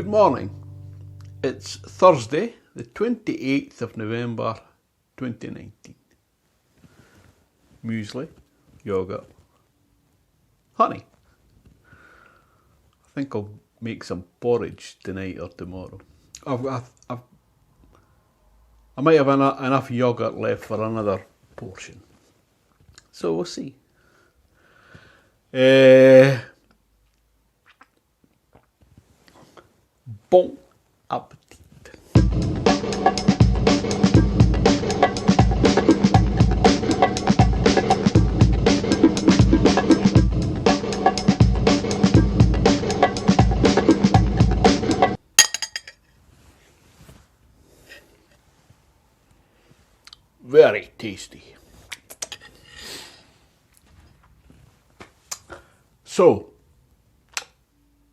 Good morning. It's Thursday, the 28th of November 2019. Muesli, yogurt, honey. I think I'll make some porridge tonight or tomorrow. I might have enough yogurt left for another portion. So we'll see. Bon appetit. Very tasty. So,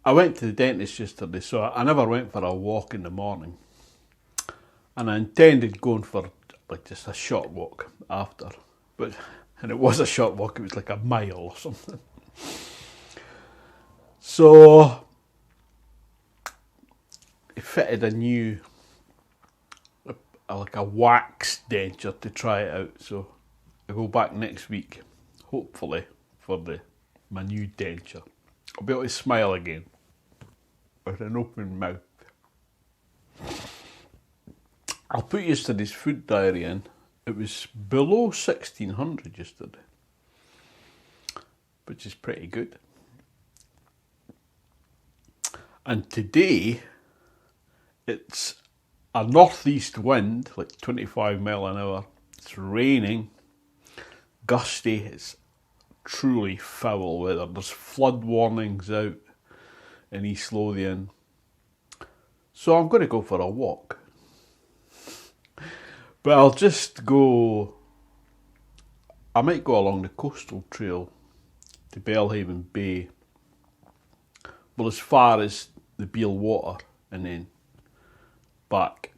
I went to the dentist yesterday, so I never went for a walk in the morning. And I intended going for like just a short walk after. And it was a short walk, it was like a mile or something. So, he fitted a new, like a wax denture to try it out. So, I go back next week, hopefully, for my new denture. I'll be able to smile again with an open mouth. I'll put yesterday's food diary in. It was below 1600 yesterday, which is pretty good. And today, it's a northeast wind, like 25 mile an hour. It's raining, gusty, it's truly foul weather. There's flood warnings out in East Lothian. So I'm going to go for a walk. But I'll just go, I might go along the coastal trail to Belhaven Bay. Well, as far as the Beal Water and then back.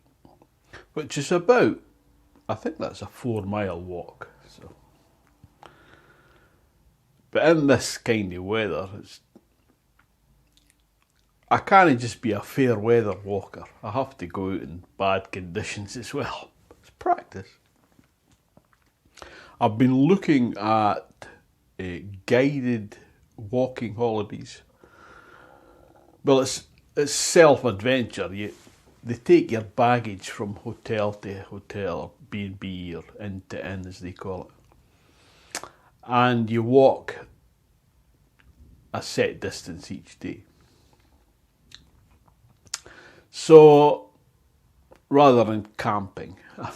Which is about, I think that's a 4-mile walk. So. But in this kind of weather, I can't just be a fair weather walker. I have to go out in bad conditions as well. It's practice. I've been looking at guided walking holidays. Well, it's self-adventure. They take your baggage from hotel to hotel, or B&B, or inn to inn, as they call it. And you walk a set distance each day. So, rather than camping, I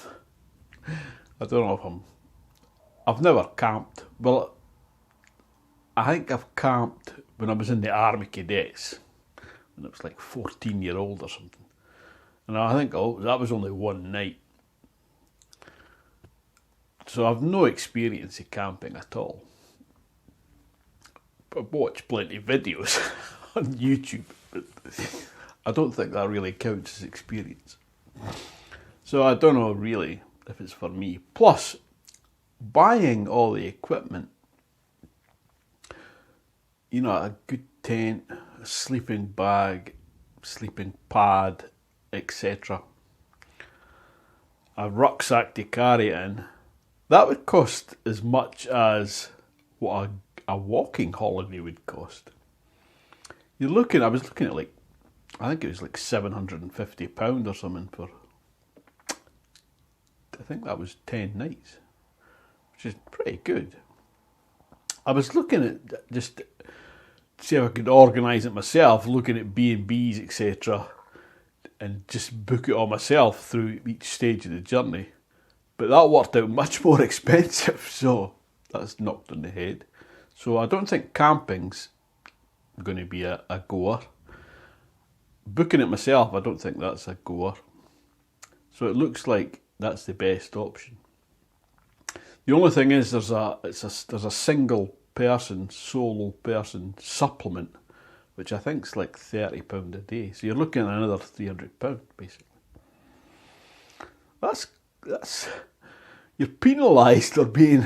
don't know if I've never camped. Well, I think I've camped when I was in the Army Cadets, when I was like 14-year-old or something. And I think that was only one night. So I've no experience of camping at all. I've watched plenty of videos on YouTube, but I don't think that really counts as experience. So I don't know really if it's for me. Plus, buying all the equipment, you know, a good tent, a sleeping bag, sleeping pad, etc. A rucksack to carry it in, that would cost as much as what a walking holiday would cost. I was looking at like, I think it was like £750 or something for, I think that was 10 nights, which is pretty good. I was looking at just to see if I could organise it myself, looking at B&Bs, etc., and just book it all myself through each stage of the journey. But that worked out much more expensive, so that's knocked on the head. So I don't think camping's going to be a goer. Booking it myself, I don't think that's a goer. So it looks like that's the best option. The only thing is there's a single person, solo person supplement, which I think is like £30 a day. So you're looking at another £300 basically. That's you're penalised for being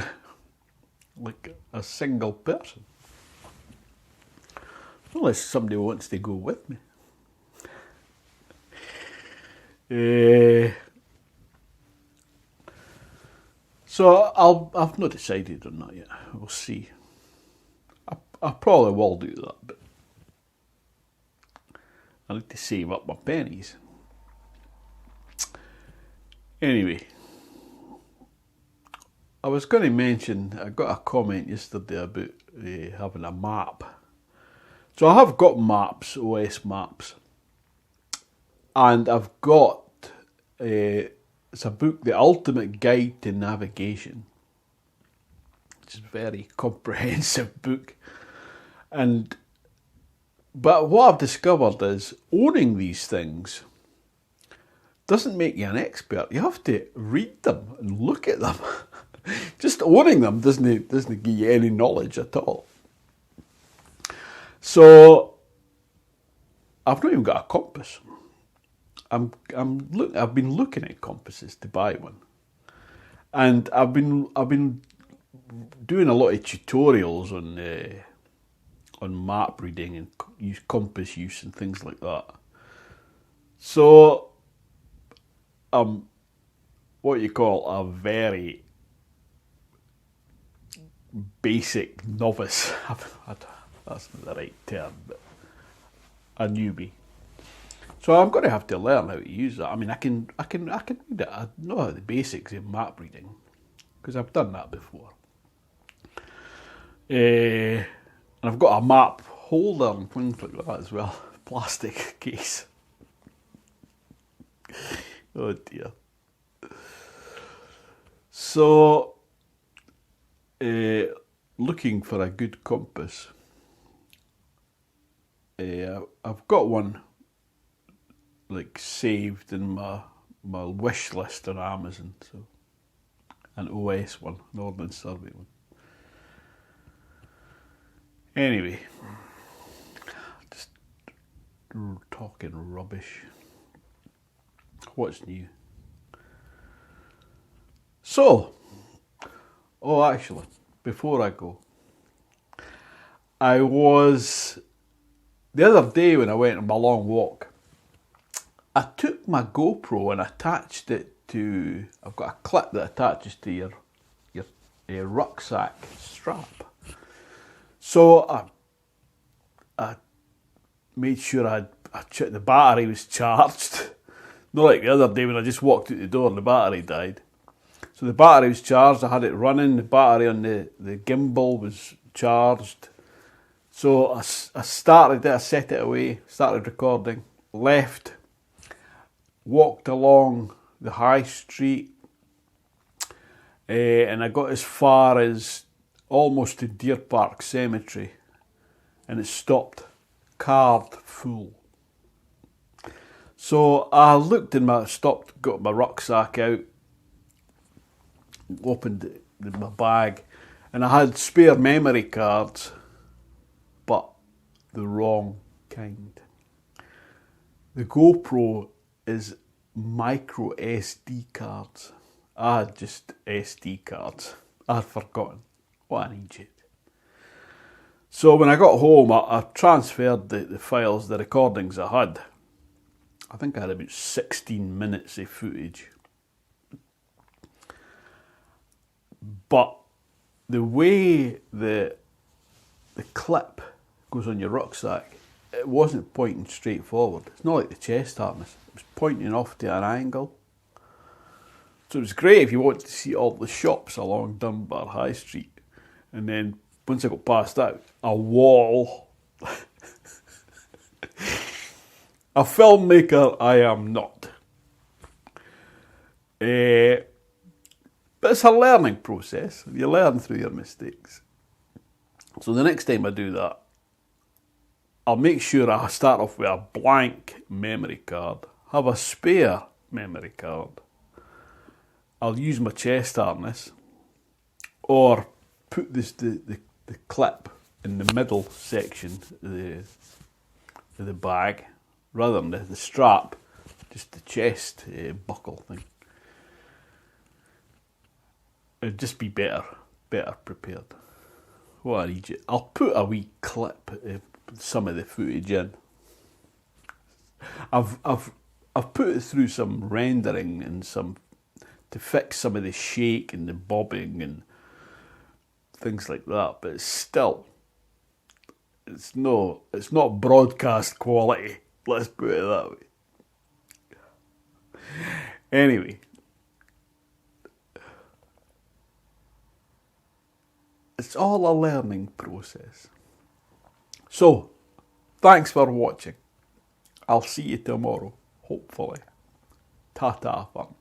like a single person. Unless somebody wants to go with me. So I've not decided on that yet. We'll see. I probably will do that, but I need to save up my pennies. Anyway, I was going to mention, I got a comment yesterday about having a map. So I have got maps, OS maps, and I've got, it's a book, The Ultimate Guide to Navigation. It's a very comprehensive book. But what I've discovered is owning these things doesn't make you an expert. You have to read them and look at them. Just owning them doesn't give you any knowledge at all. So I've not even got a compass. I've been looking at compasses to buy one, and I've been doing a lot of tutorials on map reading and compass use and things like that. So what you call a very basic novice. That's not the right term, but a newbie. So I'm going to have to learn how to use that. I mean, I can read it. I know the basics of map reading because I've done that before. And I've got a map holder and things like that as well. Plastic case. Oh dear. So, looking for a good compass. I've got one like saved in my wish list on Amazon. So, an OS one, an Ordnance Survey one. Anyway, just talking rubbish. What's new? So, actually, before I go, the other day when I went on my long walk, I took my GoPro and attached it to, I've got a clip that attaches to your rucksack strap. So I made sure I checked the battery was charged. Not like the other day when I just walked out the door and the battery died. So the battery was charged, I had it running, the battery on the gimbal was charged. So I started it, I set it away, started recording, left, walked along the high street, and I got as far as almost to Deer Park Cemetery, and it stopped, card full. So I looked stopped, got my rucksack out, opened my bag, and I had spare memory cards, but the wrong kind. The GoPro is micro SD cards. I had just SD cards. I had forgotten. What an idiot. So when I got home, I transferred the files, the recordings I had. I think I had about 16 minutes of footage. But the way the clip goes on your rucksack, it wasn't pointing straight forward. It's not like the chest harness. It was pointing off to an angle. So it was great if you wanted to see all the shops along Dunbar High Street. And then once I got past that, a wall. A filmmaker I am not. But it's a learning process. You learn through your mistakes. So the next time I do that, I'll make sure I start off with a blank memory card, have a spare memory card. I'll use my chest harness, or put the clip in the middle section of the bag, rather than the strap, just the chest buckle thing. It'd just be better prepared. What an idiot. I'll put a wee clip of some of the footage in. I've I've put it through some rendering and some to fix some of the shake and the bobbing and things like that, but it's not broadcast quality. Let's put it that way. Anyway, it's all a learning process. So, thanks for watching. I'll see you tomorrow, hopefully. Ta-ta, fun.